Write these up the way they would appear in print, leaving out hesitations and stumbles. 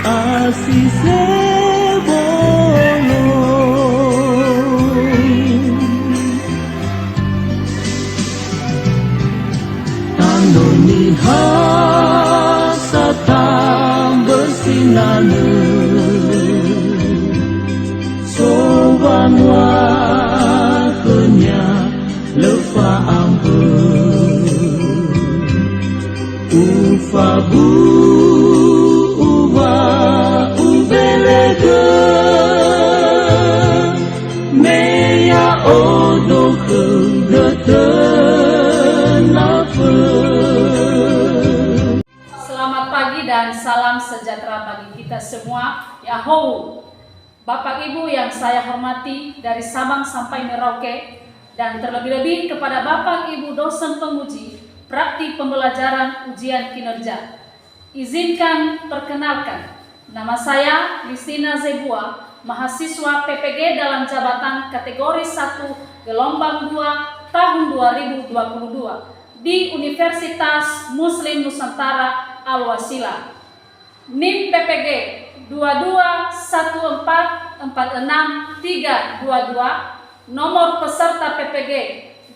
asih sebolong tanoni hasatam bersinane soban wakenya lepa ampe ufabu uba ubelege meya odo kegetenafe. Selamat pagi dan salam sejahtera bagi kita semua. Yahoo! Bapak Ibu yang saya hormati dari Sabang sampai Merauke, dan terlebih-lebih kepada Bapak Ibu dosen penguji praktik pembelajaran ujian kinerja. Izinkan perkenalkan, nama saya Listina Zebua, mahasiswa PPG dalam jabatan kategori 1 gelombang 2 tahun 2022 di Universitas Muslim Nusantara Al-Wasila. NIM PPG 221446322, nomor peserta PPG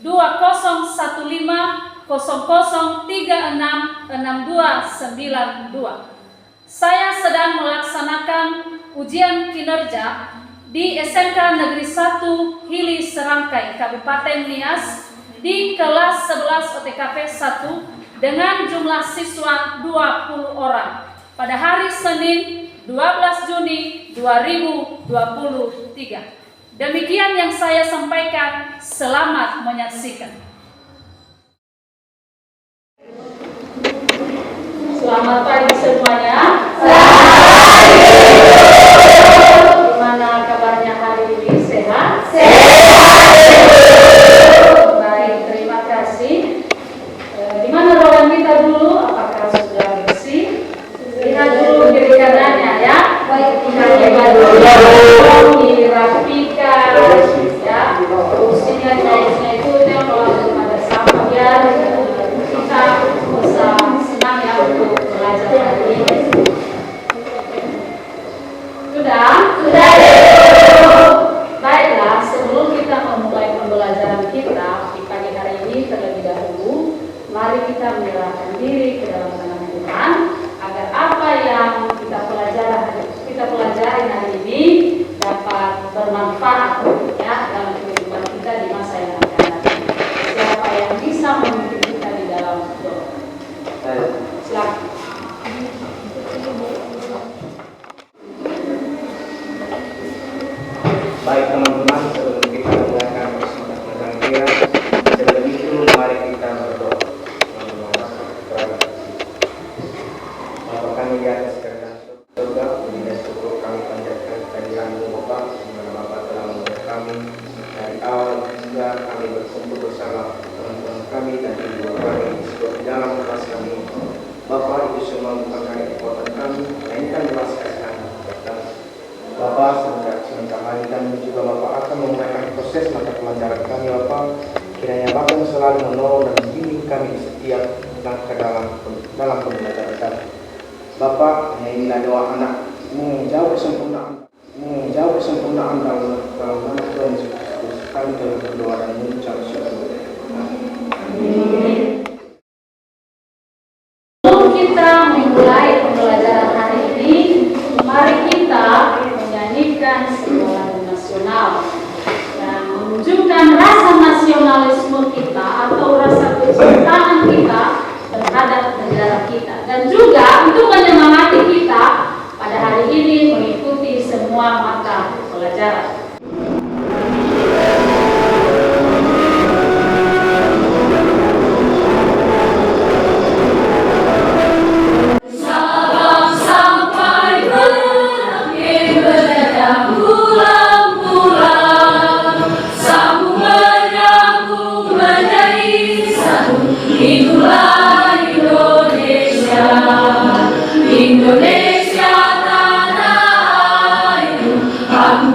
201500366292. Saya sedang melaksanakan ujian kinerja di SMK Negeri 1 Hili Serangkai, Kabupaten Nias, di kelas 11 OTKP 1 dengan jumlah siswa 20 orang pada hari Senin 12 Juni 2023. Demikian yang saya sampaikan. Selamat menyaksikan. Selamat pagi semuanya. Gimana kabarnya hari ini? Sehat? Baik, terima kasih. Di mana ruangan kita dulu? Apakah sudah bersih? Lihat dulu kiri kanannya ya. Baik, kita dulu dirapikan ya. Kursinya cairnya itu yang kalau ada sampah biar kita bisa senang ya untuk belajar hari ini. Sudah? Sudah. Baiklah, sebelum kita memulai pembelajaran kita di pagi hari ini, terlebih dahulu mari kita menyerahkan diri ke dalam tangan Tuhan agar apa yang kita pelajari hari ini dapat bermanfaat ya dalam kehidupan kita di masa yang akan datang. Siapa yang bisa memimpin kita di dalam doa? Silakan. Baik teman-teman, sebelum kita menggunakan kesempatan dia, terlebih dulu mari kita berdoa. Bapa kami di atas kerajaan surga, puji dan syukur kami panjatkan kehadiran-Mu Bapa, di mana Bapa telah membuat kami dari awal hingga kami berkumpul bersama teman-teman kami dan ibu kami di dalam kelas kami. Bapa, itu semua bukan karena kekuatan kami, melainkan belas kasihan Bapa. Bapak, sebentar hari kami juga Bapak akan memulaikan proses mata pelajaran kami Bapak. Kiranya Bapak yang selalu menolong dan membimbing kami di setiap langkah dalam pembelajaran kami. Bapak, hanya inilah doa anak menjauh kesempurnaan dalam nama Tuhan Yesus Kristus. Kami telah berdoa dan mengucap syukur. Amin. Sebelum kita memulai pembelajaran hari ini, mari kita menyanyikan sebuah lagu nasional yang menunjukkan rasa nasionalisme kita atau rasa kecintaan kita terhadap negara kita, dan juga untuk menyemangati kita pada hari ini mengikuti semua mata pelajaran. Indonesia tanah airku, aku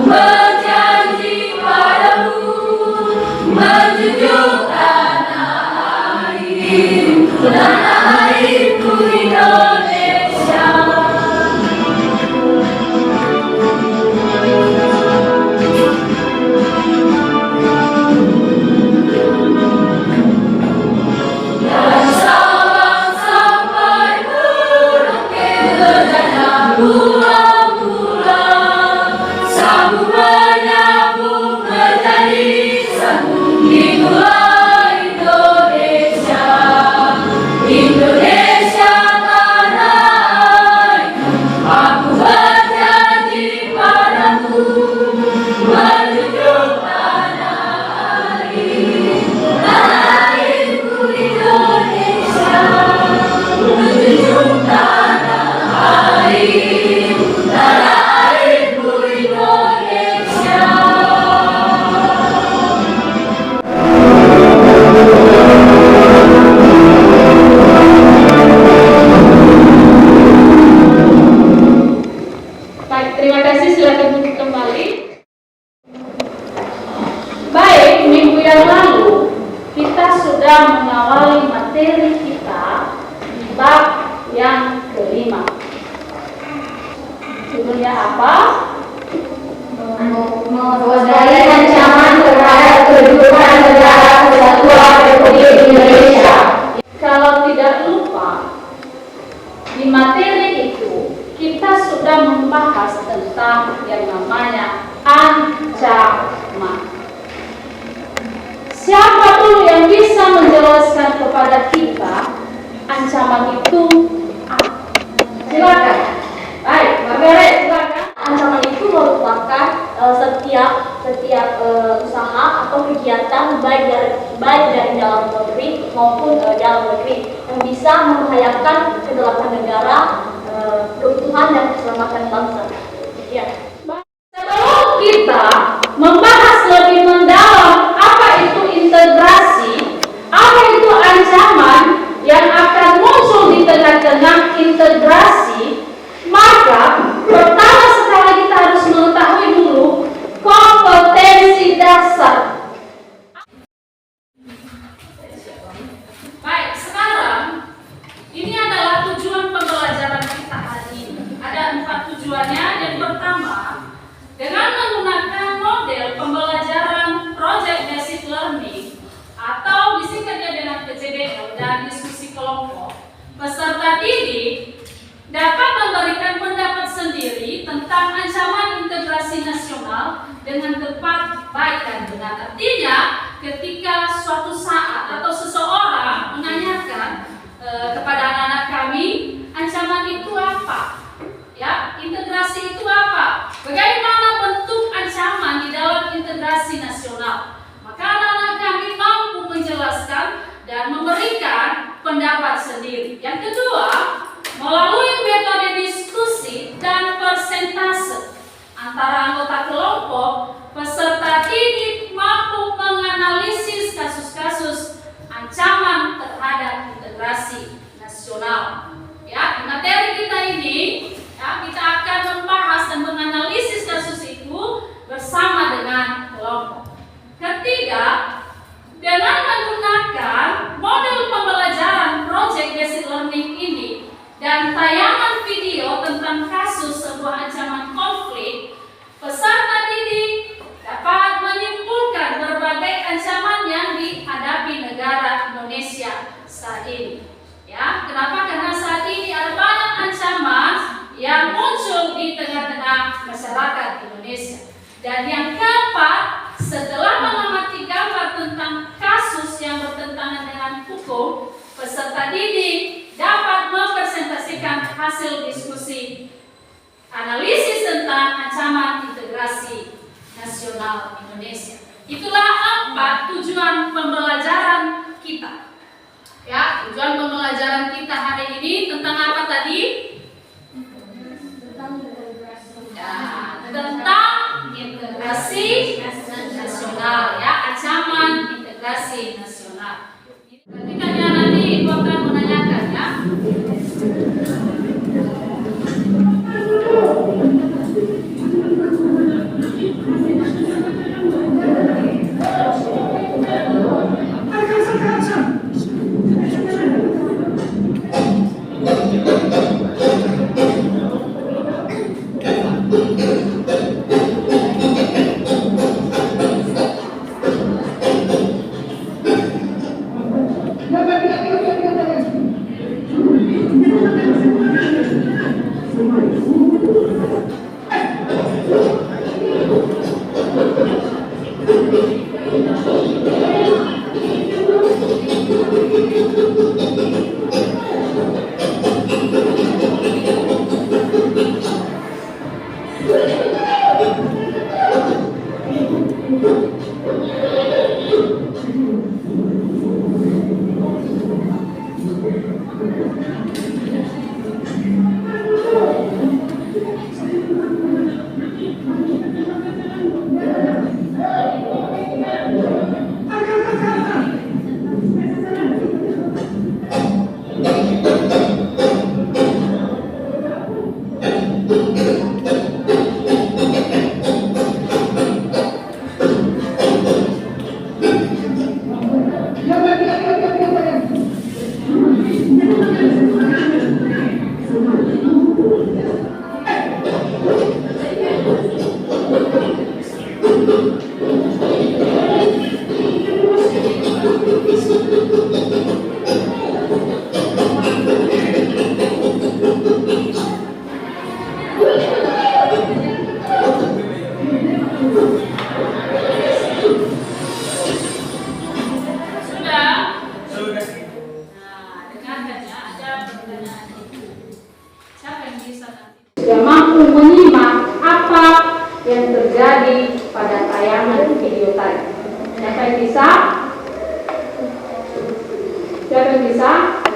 Di materi itu kita sudah membahas tentang yang namanya ancaman. Siapa dulu yang bisa menjelaskan kepada kita ancaman itu apa? Silakan. Baik, Margaret, silakan. Ancaman itu merupakan setiap usaha atau kegiatan baik dari dalam negeri maupun dalam negeri yang bisa membahayakan kedaulatan negara, keutuhan dan keselamatan bangsa. Ya. Sebelum kita membahas lebih mendalam apa itu integrasi, apa itu ancaman yang akan muncul di tengah-tengah integrasi, maka pertama sekali kita harus mengetahui dulu kompetensi dasar. Baik, sekarang ini adalah tujuan pembelajaran kita hari ini. Ada 4 tujuannya. Yang pertama, dengan menggunakan model pembelajaran Project Based Learning atau disingkatnya dengan PJBL dan diskusi kelompok, peserta didik dapat memberikan pendapat sendiri tentang ancaman integrasi nasional dengan tepat, baik dan benar. Artinya, ketika suatu saat atau seseorang menanyakan kepada anak-anak kami, ancaman itu apa? Ya, integrasi itu apa? Bagaimana bentuk ancaman di dalam integrasi nasional? Maka anak-anak kami mampu menjelaskan dan memberikan pendapat sendiri. Yang kedua, melalui metode diskusi dan persentase antara anggota kelompok, peserta didik mampu menganalisis kasus-kasus ancaman terhadap integrasi nasional. Ya, di materi kita ini, ya, kita akan membahas dan menganalisis kasus itu bersama dengan kelompok. Ketiga, dengan menggunakan model pembelajaran Project Based Learning ini dan tayangan video tentang kasus sebuah ancaman konflik, peserta didik dapat menyimpulkan berbagai ancaman yang dihadapi negara Indonesia saat ini. Ya, kenapa? Karena saat ini ada banyak ancaman yang muncul di tengah-tengah masyarakat Indonesia. Dan yang keempat, setelah mengamati gambar tentang kasus yang bertentangan dengan hukum, peserta didik dapat mempresentasikan hasil diskusi analisis tentang ancaman integrasi nasional Indonesia. Itulah 4 tujuan pembelajaran kita. Ya, tujuan pembelajaran kita hari ini tentang apa tadi? Ya, tentang integrasi nasional, ya, ancaman integrasi nasional. Nanti Ibu akan menanyakan, ya. penggunaan itu. Siapa yang bisa nanti? Sudah mampu menyimak apa yang terjadi pada tayangan video tadi. Siapa yang bisa? Siapa yang bisa?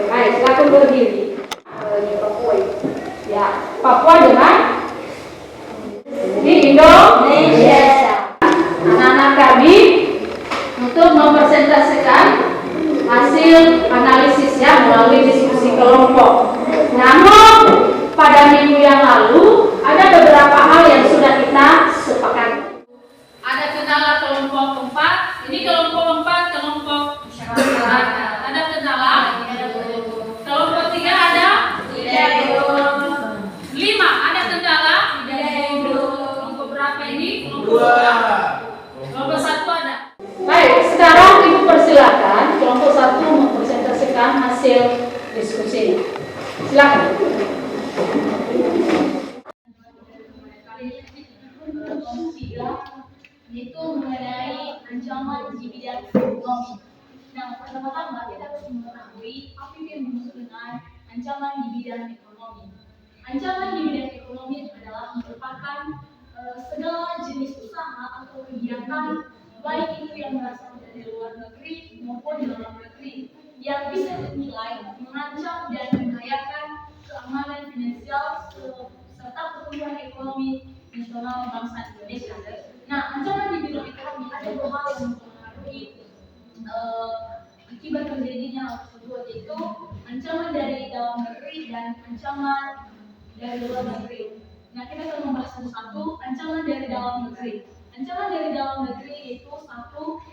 Baik, silakan berdiri. Di Papua. Ya, Papua dengan di Indonesia. Anak-anak kami untuk mempresentasikan hasil analisisnya melalui diskusi kelompok. Namun pada minggu yang lalu ada beberapa hal yang sudah kita sepakati. Ada kendala kelompok 4. Ini kelompok 4, kelompok masyarakat. Ada kendala. Kelompok 3 ada? Tidak. 5 ada kendala? Tidak. Kelompok berapa ini? Kelompok 2. Kelompok 1 ada. Baik, sekarang Ibu persilakan kelompok 1 mempresentasikan hasil diskusi. Silakan. Itu mengenai ancaman di bidang ekonomi. Nah, pertama-tama kita harus mengetahui apa yang dimaksud dengan ancaman di bidang ekonomi. Ancaman di bidang ekonomi adalah merupakan segala jenis usaha atau kegiatan, baik itu yang berasal dari luar negeri maupun di dalam negeri, yang bisa dinilai mengancam dan membahayakan keamanan finansial serta pertumbuhan ekonomi nasional bangsa Indonesia. Nah, ancaman di bidang ekonomi ada dua hal yang mempengaruhi akibat terjadinya hal tersebut, yaitu ancaman dari dalam negeri dan ancaman dari luar negeri. Nah, kita akan membahas satu-satu ancaman dari dalam negeri. Ancaman dari dalam negeri yaitu satu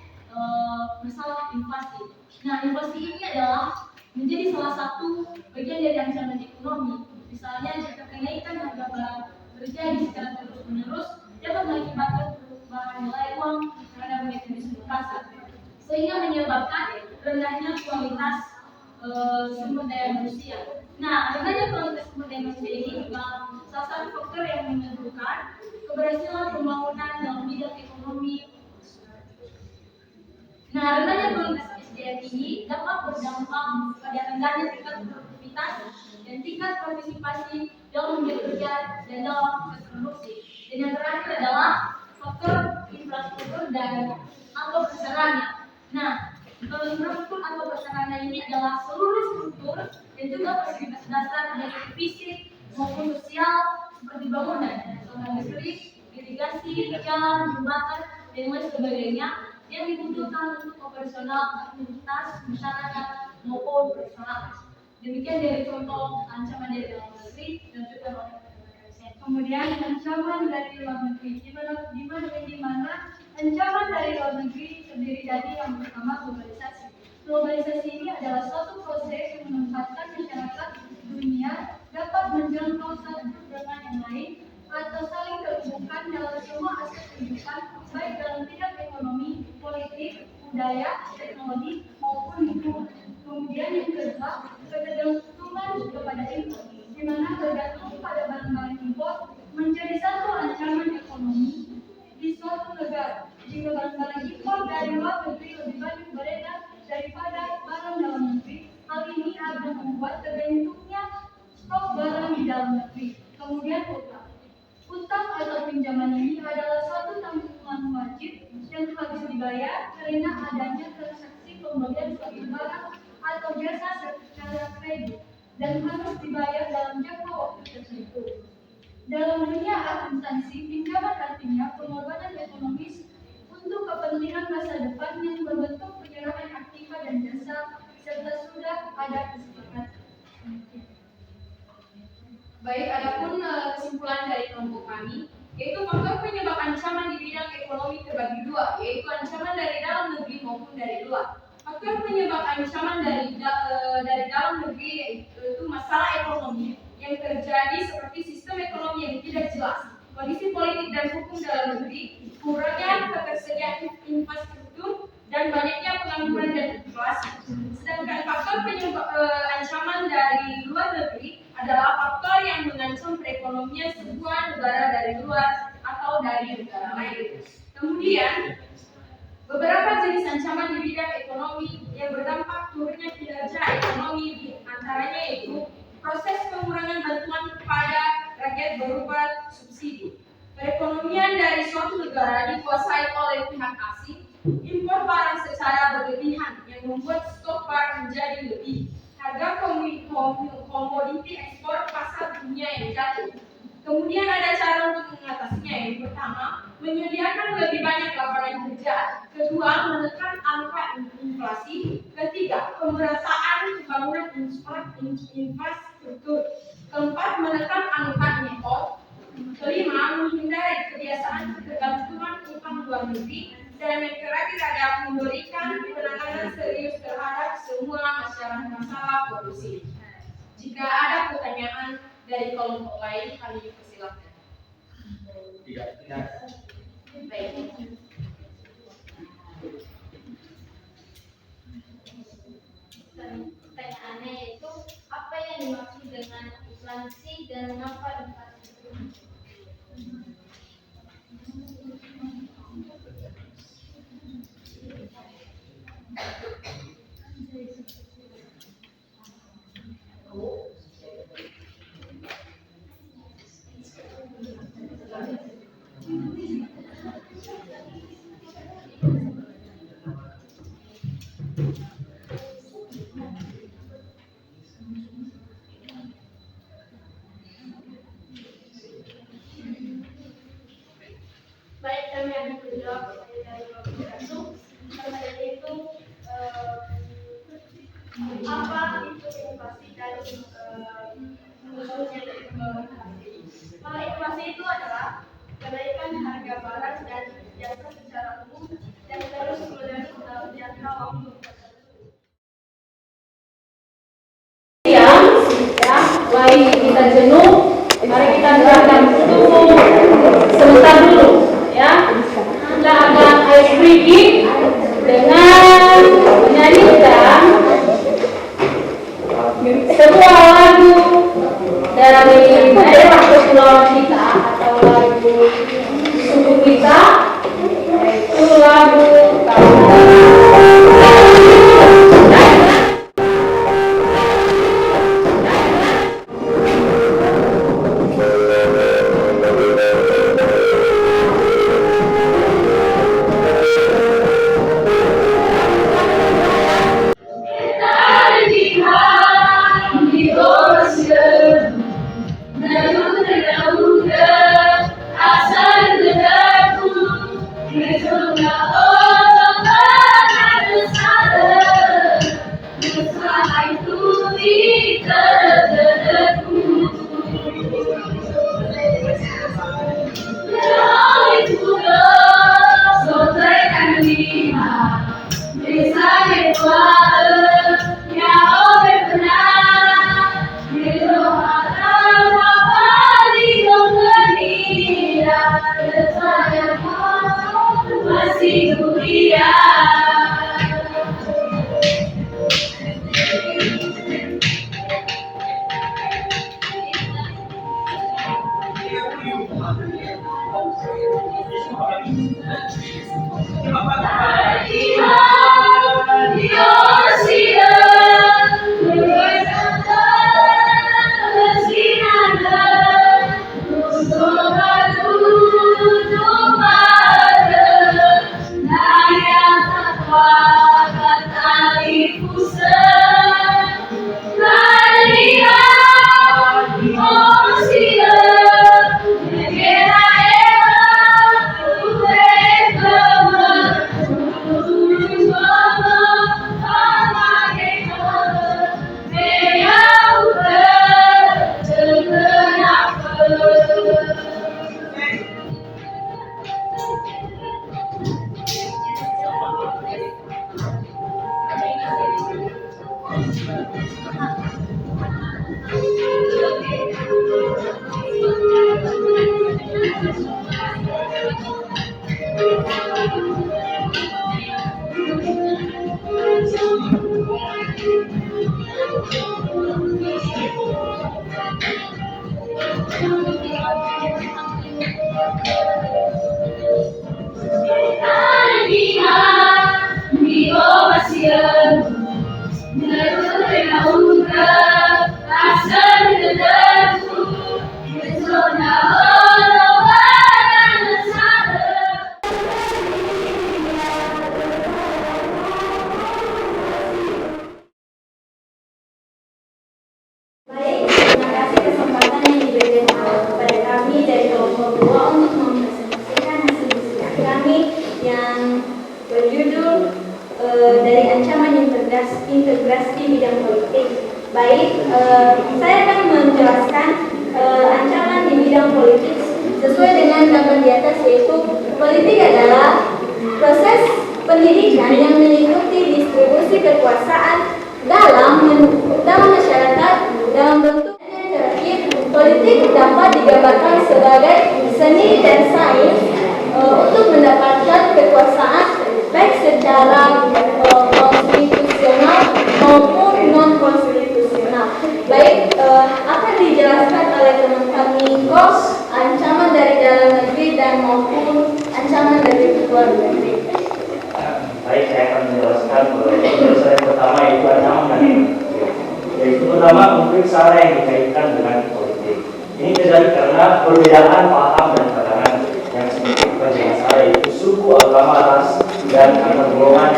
masalah inflasi. Nah, inflasi ini adalah menjadi salah satu bagian dari ancaman ekonomi. Misalnya, jika kenaikan harga barang terjadi secara terus-menerus dapat mengakibatkan perubahan nilai uang terhadap mekanisme pasar, sehingga menyebabkan rendahnya kualitas sumber daya manusia. Nah, rendahnya kualitas sumber daya manusia ini juga salah satu faktor yang menentukan keberhasilan pembangunan dalam bidang ekonomi. Nah, rendahnya kualitas SDM ini dapat berdampak pada rendahnya tingkat produktivitas dan tingkat partisipasi dalam dunia kerja dan dalam proses produksi. Dan yang terakhir adalah faktor infrastruktur dan atau prasarana. Nah, kalau infrastruktur atau prasarana ini adalah seluruh struktur dan juga fasilitas dasar dari fisik maupun sosial seperti bangunan, saluran listrik, irigasi, jalan, jembatan, dan lain sebagainya yang dibutuhkan untuk operasional aktivitas masyarakat maupun perusahaan. Demikian dari contoh ancaman dari dalam negeri dan juga luar negeri. Kemudian ancaman dari luar negeri, di mana ancaman dari luar negeri terdiri dari yang pertama globalisasi. Globalisasi ini adalah suatu proses yang menempatkan masyarakat dunia dapat menjangkau satu dengan yang lain atau saling terhubungkan dalam semua aspek kehidupan, baik dalam bidang ekonomi, politik, budaya, teknologi maupun lingkungan. Kemudian yang kedua, ketergantungan kepada impor, di mana bergantung pada barang-barang impor menjadi satu ancaman ekonomi di suatu negara. Jika barang-barang impor dari luar negeri lebih banyak beredar daripada barang dalam negeri, hal ini akan membuat tergantungnya stok barang di dalam negeri. Kemudian utang. Utang atau pinjaman ini adalah suatu tanggungan wajib yang harus dibayar karena adanya transaksi pembelian suatu barang atau jasa secara kredit dan harus dibayar dalam jangka waktu tertentu. Dalam dunia akuntansi, pinjaman artinya pengorbanan ekonomis untuk kepentingan masa depan yang berbentuk penyerahan aktiva dan jasa serta sudah ada kesepakatan. Baik, adapun kesimpulan dari kelompok kami, yaitu faktor penyebab ancaman di bidang ekonomi terbagi dua, yaitu ancaman dari dalam negeri maupun dari luar. Faktor penyebab ancaman dari dalam negeri yaitu masalah ekonomi yang terjadi seperti sistem ekonomi yang tidak jelas, kondisi politik dan hukum dalam negeri, kurangnya ketersediaan infrastruktur, dan banyaknya pengangguran dan inflasi. Sedangkan faktor penyebab ancaman dari luar negeri adalah faktor yang mengancam perekonomian sebuah negara dari luar atau dari negara lain. Kemudian, beberapa jenis ancaman di bidang ekonomi yang berdampak turunnya kinerja ekonomi di antaranya yaitu dari suatu negara dikuasai oleh pihak asing, impor barang secara berlebihan yang membuat stok barang menjadi lebih. Harga komoditi ekspor pasar dunia yang jatuh. Kemudian ada cara untuk mengatasinya. Yang pertama, menyediakan lebih banyak lapangan kerja. Kedua, menekan angka inflasi. Ketiga, pemerataan pembangunan infrastruktur. Keempat, menekan angka impor. Kelima, menghindari kebiasaan ketergantungan utang luar negeri. Dan yang terakhir ada memberikan penanganan serius terhadap semua masalah korupsi. Jika ada pertanyaan dari kelompok lain, kami persilahkan. Tidak. Baik. Pertanyaannya yaitu apa yang dimaksud dengan inflasi dan mengapa inflasi itu? Baik, kami akan menjawab pertanyaan dari Bapak Kasum. Pertanyaan itu apa itu inflasi dan khususnya dari inflasi? Inflasi itu adalah kenaikan harga barang dan jasa secara umum yang terus menerus jangka waktu tertentu. Ya, baik kita jenuh, mari kita dengarkan tunggu sebentar dulu, ya. Kita akan ice breaking dengan menyanyikan sebuah lagu dari daerah kepulauan kita atau lagu suku kita, yaitu lagu berdua untuk mempresentasikan hasil diskusi kami yang berjudul dari ancaman integrasi bidang politik. Baik, saya akan menjelaskan ancaman di bidang politik sesuai dengan gambar di atas, yaitu politik adalah proses pendidikan yang mengikuti distribusi kekuasaan dalam masyarakat dalam bentuk yang terakhir. Politik dapat digambarkan sebagai seni dan sains untuk mendapatkan kekuasaan baik secara konstitusional maupun non konstitusional. Baik, akan dijelaskan oleh teman kami Kos, ancaman dari dalam negeri dan maupun ancaman dari luar negeri. Baik, saya akan menjelaskan penyelesaian pertama yaitu ancaman dari negeri. Yaitu pertama konflik sara yang dikaitkan dengan politik. Ini terjadi karena perbedaan paham dan pandangan yang signifikan dengan sara, yaitu suku, agama, ras, dan antar golongan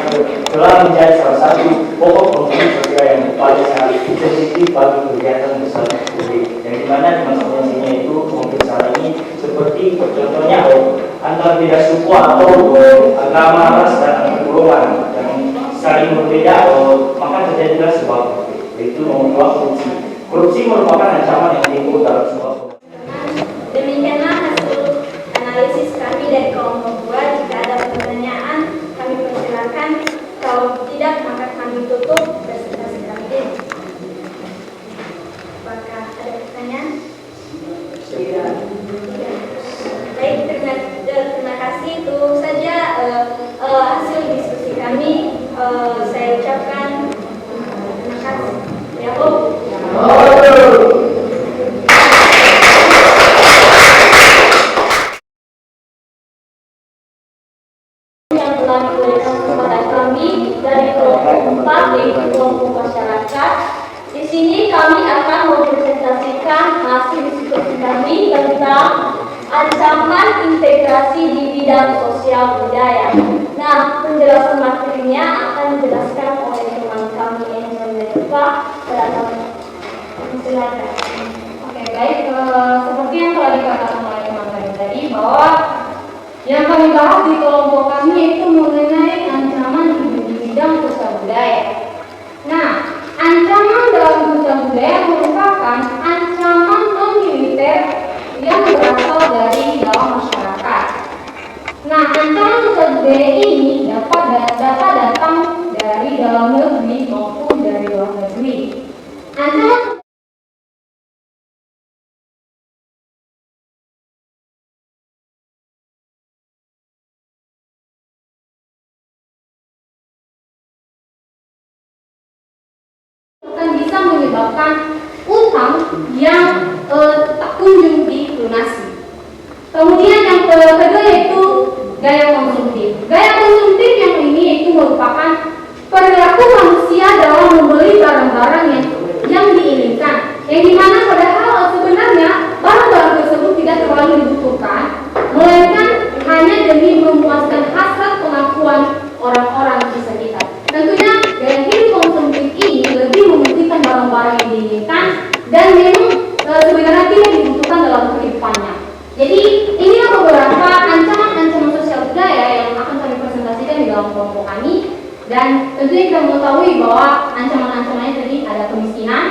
telah menjadi salah satu pokok konflik sosial yang paling sangat sensitif bagi kegiatan besar publik. Yang dimana konsekuensinya itu konflik sara ini seperti contohnya antar beda suku atau agama, ras, dan antar golongan yang saling berbeda, maka terjadilah sebuah konflik, yaitu membuat korupsi. Korupsi merupakan ancaman yang timbul dalam sebuah konflik. Demikianlah hasil analisis kami dari kelompok 2. Jika ada pertanyaan, kami persilakan. Kalau tidak, maka kami tutup presentasi kami. Apakah ada pertanyaan? Tidak. Baik, terima kasih. Itu saja hasil diskusi kami. Saya ucapkan terima kasih. Ya, yang telah diberikan kepada kami dari kelompok 4, yaitu kelompok masyarakat. Di sini kami akan mempresentasikan hasil diskusi kami tentang ancaman integrasi di bidang sosial budaya. Nah, penjelasan materinya akan dijelaskan oleh teman kami Angel Neva. Silakan. Oke, baik. Seperti yang telah dikatakan oleh teman kami tadi, bahwa yang kami bahas di kelompok kami itu mengenai ancaman di bidang sosial budaya. Nah, ancaman dalam sosial budaya merupakan ancaman non-militer yang berasal dari dalam masyarakat. Nah, ancaman sosial budaya ini dapat datang dari dalam negeri maupun dari luar negeri. Ancaman akan bisa menyebabkan utang yang tak kunjung dilunasi. Kemudian yang kedua yaitu gaya konsumtif. Gaya konsumtif yang ini yaitu merupakan perilaku manusia dalam membeli barang-barang yang diinginkan, yang dimana padahal sebenarnya barang-barang tersebut tidak terlalu dibutuhkan, melainkan hanya demi memuaskan hasrat pengakuan orang-orang di sekitar. Tentunya gaya hidup konsumtif ini lebih mementingkan barang-barang yang diinginkan dan memang sebenarnya tidak dibutuhkan dalam kehidupannya. Jadi inilah beberapa ancaman-ancaman sosial budaya yang akan kami presentasikan di dalam kelompok kami. Dan tentunya kita mengetahui bahwa ancaman-ancamannya tadi ada kemiskinan,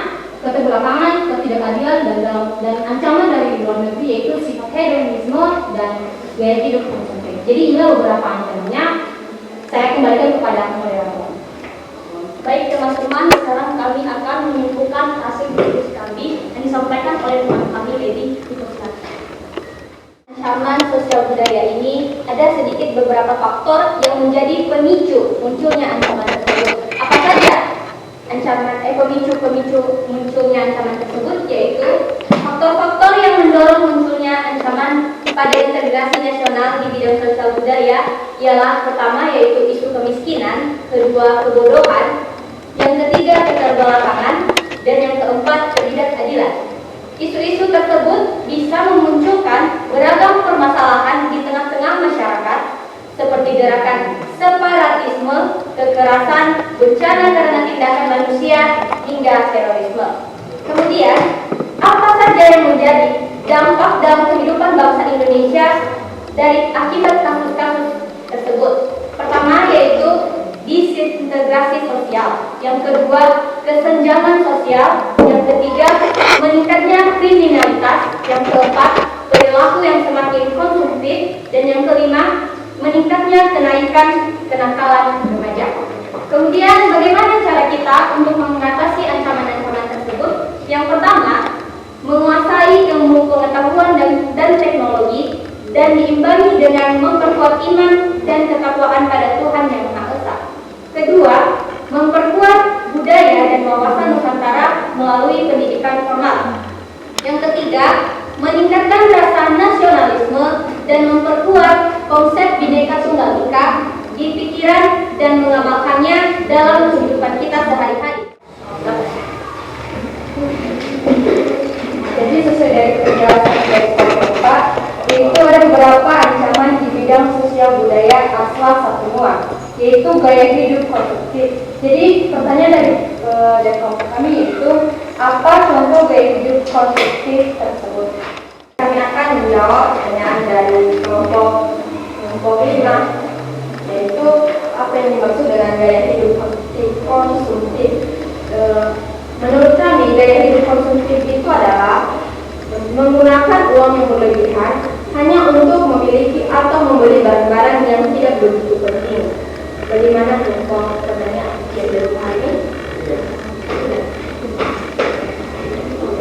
keterbelakangan, ketidakadilan, dan ancaman dari luar negeri yaitu sifat hedonisme dan gaya hidup konsumtif. Jadi inilah beberapa ancamannya. Saya kembalikan kepada moderator. Baik teman-teman, sekarang kami akan menyimpulkan hasil diskusi kami yang disampaikan oleh teman kami Lady Nikolson. Ancaman sosial budaya ini ada sedikit beberapa faktor yang menjadi pemicu munculnya ancaman tersebut. Apa saja pemicu munculnya ancaman tersebut? Yaitu faktor-faktor yang mendorong munculnya ancaman pada integrasi nasional di bidang sosial budaya ialah pertama yaitu isu kemiskinan, kedua kebodohan, yang ketiga keterbelakangan, dan yang keempat ketidakadilan. Isu-isu tersebut bisa memunculkan beragam permasalahan di tengah-tengah masyarakat seperti gerakan separatisme, kekerasan, bencana karena tindakan manusia, hingga terorisme. Kemudian, apa saja yang menjadi dampak dalam kehidupan kehidupan bangsa Indonesia dari akibat kasus-kasus tersebut. Pertama yaitu disintegrasi sosial, yang kedua kesenjangan sosial, yang ketiga meningkatnya kriminalitas, yang keempat perilaku yang semakin konsumtif, dan yang kelima meningkatnya kenakalan remaja. Kemudian bagaimana cara kita untuk mengatasi ancaman-ancaman tersebut? Yang pertama, menguasai ilmu pengetahuan dan teknologi, dan diimbangi dengan memperkuat iman dan ketakwaan pada Tuhan Yang Maha Esa. Kedua, memperkuat budaya dan wawasan Nusantara melalui pendidikan formal. Yang ketiga, meningkatkan rasa nasionalisme dan memperkuat konsep Bhinneka Tunggal Ika di pikiran dan mengamalkannya dalam kehidupan kita sehari-hari. Jadi sesuai dari penjelasan dari Bapak, yaitu ada beberapa ancaman di bidang sosial budaya asal semua, yaitu gaya hidup konsumtif. Jadi pertanyaan dari kelompok kami yaitu apa contoh gaya hidup konsumtif tersebut? Kami akan menjawab pertanyaan dari kelompok 5, yaitu apa yang dimaksud dengan gaya hidup konsumtif. Menurut kami, gaya hidup konsumtif itu adalah menggunakan uang yang berlebihan hanya untuk memiliki atau membeli barang-barang yang tidak begitu penting. Bagaimana contoh pertanyaan yang kami?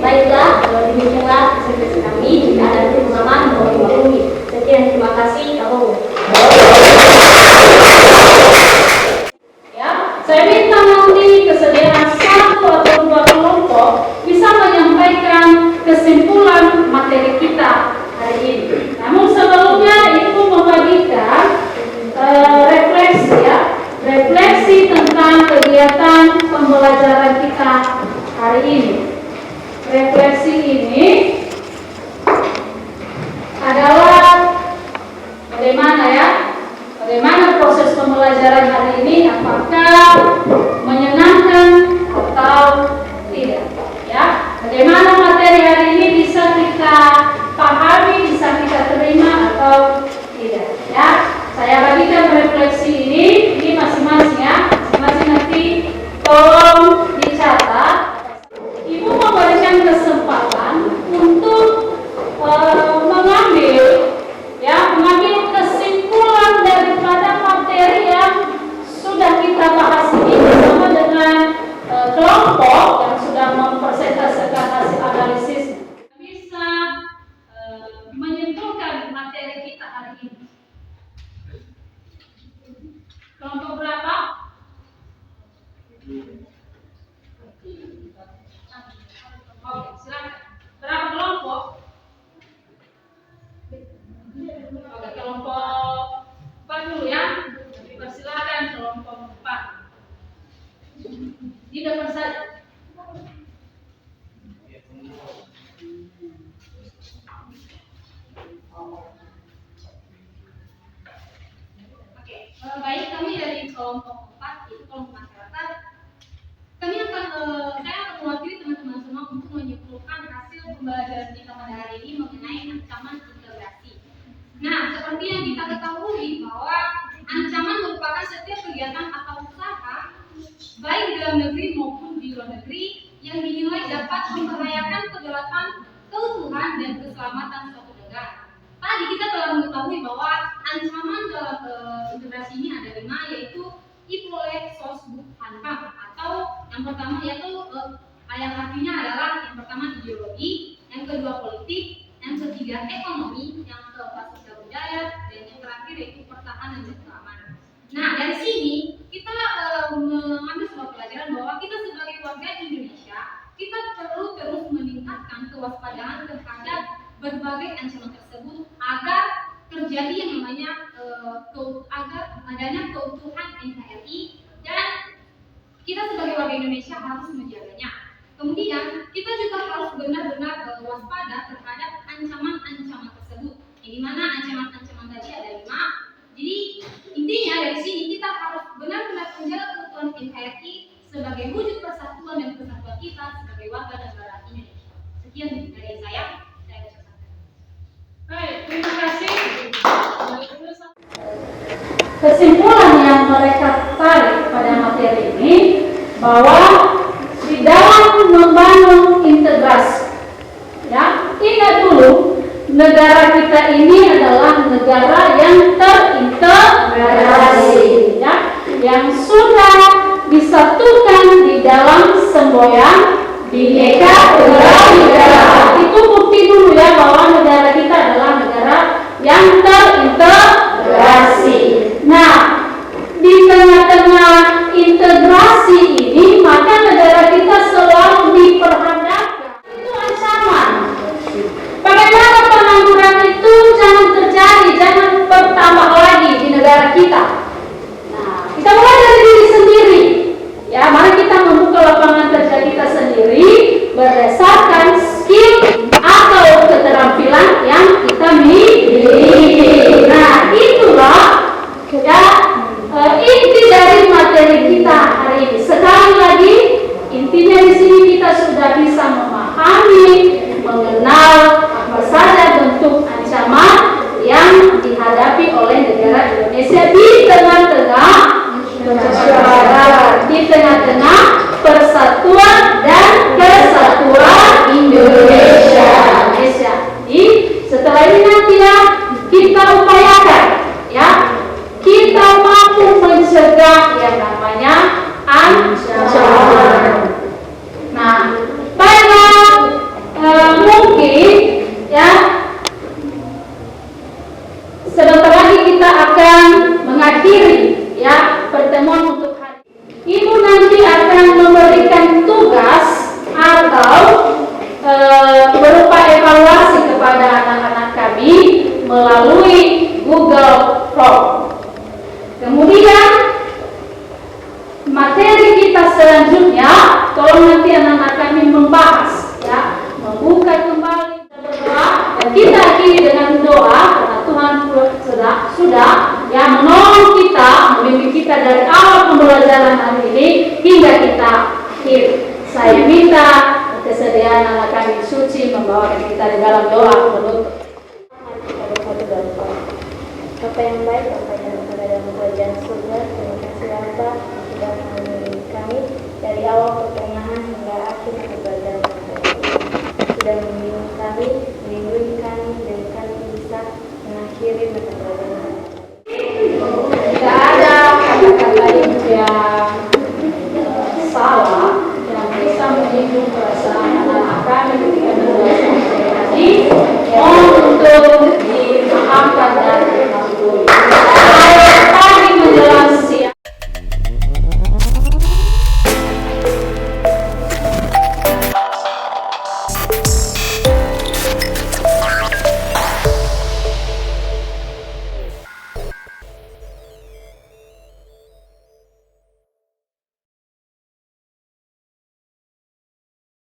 Baiklah, demikianlah presentasi kami. Jika ada pemahaman, mohon dimaklumi. Sekian, terima kasih. Ya, saya minta nanti kesediaan satu atau dua kelompok bisa menyampaikan kesimpulan materi kita hari ini. Namun sebelumnya itu membagikan refleksi ya, refleksi tentang kegiatan pembelajaran kita hari ini. Refleksi ini adalah bagaimana ya? Bagaimana proses pembelajaran hari ini, apakah menyenangkan atau tidak ya? Bagaimana materi hari ini bisa kita pahami, bisa kita terima atau tidak ya? Saya bagikan refleksi ini masing-masing ya, masing-masing nanti tolong dicatat. Ibu memberikan kesempatan untuk mengambil kesimpulan daripada materi yang sudah kita bahas ini bersama dengan kelompok yang sudah mempresentasikan hasil analisis. Bisa menyimpulkan materi kita hari ini. Kelompok berapa? Oke, silakan. Berapa kelompok? Oke, kelompok 4 dulu ya. Persilakan kelompok 4. Di depan saja. Oke, baik, kami dari kelompok 4, yaitu kelompok masyarakat. Kami akan, saya akan mewakili teman-teman semua untuk menyimpulkan hasil pembelajaran kita pada hari ini mengenai ancaman integrasi. Nah, seperti yang kita ketahui bahwa ancaman merupakan setiap kegiatan atau usaha baik di dalam negeri maupun di luar negeri yang dinilai dapat membahayakan kedaulatan, keutuhan dan keselamatan suatu negara. Tadi kita telah mengetahui bahwa ancaman dalam integrasi ini ada 5, yaitu ipolek sosbud hanpam, atau yang pertama yaitu yang artinya adalah yang pertama ideologi, yang kedua politik, yang ketiga ekonomi, yang keempat sosial budaya, dan yang terakhir yaitu pertahanan dan keamanan. Nah, dari sini kita mengambil sebuah pelajaran bahwa kita sebagai warga Indonesia, kita perlu terus meningkatkan kewaspadaan terhadap berbagai ancaman tersebut agar terjadi yang namanya agar adanya keutuhan NKRI, dan kita sebagai warga Indonesia harus menjaganya. Kemudian kita juga harus benar-benar waspada terhadap ancaman-ancaman tersebut. Di mana ancaman-ancaman tadi ada 5. Jadi intinya dari sini kita harus benar-benar menjaga keutuhan NKRI sebagai wujud persatuan dan kesatuan kita sebagai warga negara Indonesia. Sekian dari saya ucapkan. Baik. negara kita ini adalah negara yang terintegrasi, ya, yang sudah disatukan di dalam semboyan Bhinneka Tunggal Ika. Itu bukti dulu ya bahwa negara kita adalah negara yang terintegrasi. Nah, di tengah-tengah integrasi ini, maka negara kita selalu diperhadapkan. Itu ancaman. Bagaimana pengangguran itu jangan terjadi, jangan bertambah lagi di negara kita. Nah, kita mulai dari diri sendiri. Ya, mari kita membuka lapangan kerja kita sendiri berdasarkan skill atau keterampilan yang kita miliki. Nah, itulah ya inti dari materi kita hari ini. Sekali lagi, intinya di sini kita sudah bisa memahami, mengenal apa saja bentuk ancaman yang dihadapi oleh negara Indonesia di tengah-tengah persatuan dan kesatuan Indonesia. Jadi setelah ini nanti ya kita upayakan ya, kita mampu mencegah yang namanya ancaman. Nah, baiklah, mungkin ya sebentar lagi kita akan mengakhiri ya pertemuan untuk hari ini. Ibu nanti akan memberikan tugas atau berupa evaluasi kepada anak-anak kami melalui Google Form. Kemudian materi kita selanjutnya, tolong nanti anak-anak kami membahas ya, membuka kembali berdoa, dan kita akhiri dengan doa karena Tuhan sudah ya menolong kita, membimbing kita dari awal pembelajaran hari ini hingga kita akhir. Saya minta kesediaan anak kami suci membawakan kita di dalam doa penutup. Apa yang baik, apa yang ada dalam kerajaan surga. Terima kasih Bapa yang sudah memilih kami dari awal pertengahan hingga akhir pembelajaran kami. Sudah membimbing kami, melindungi kami, dan kami bisa mengakhiri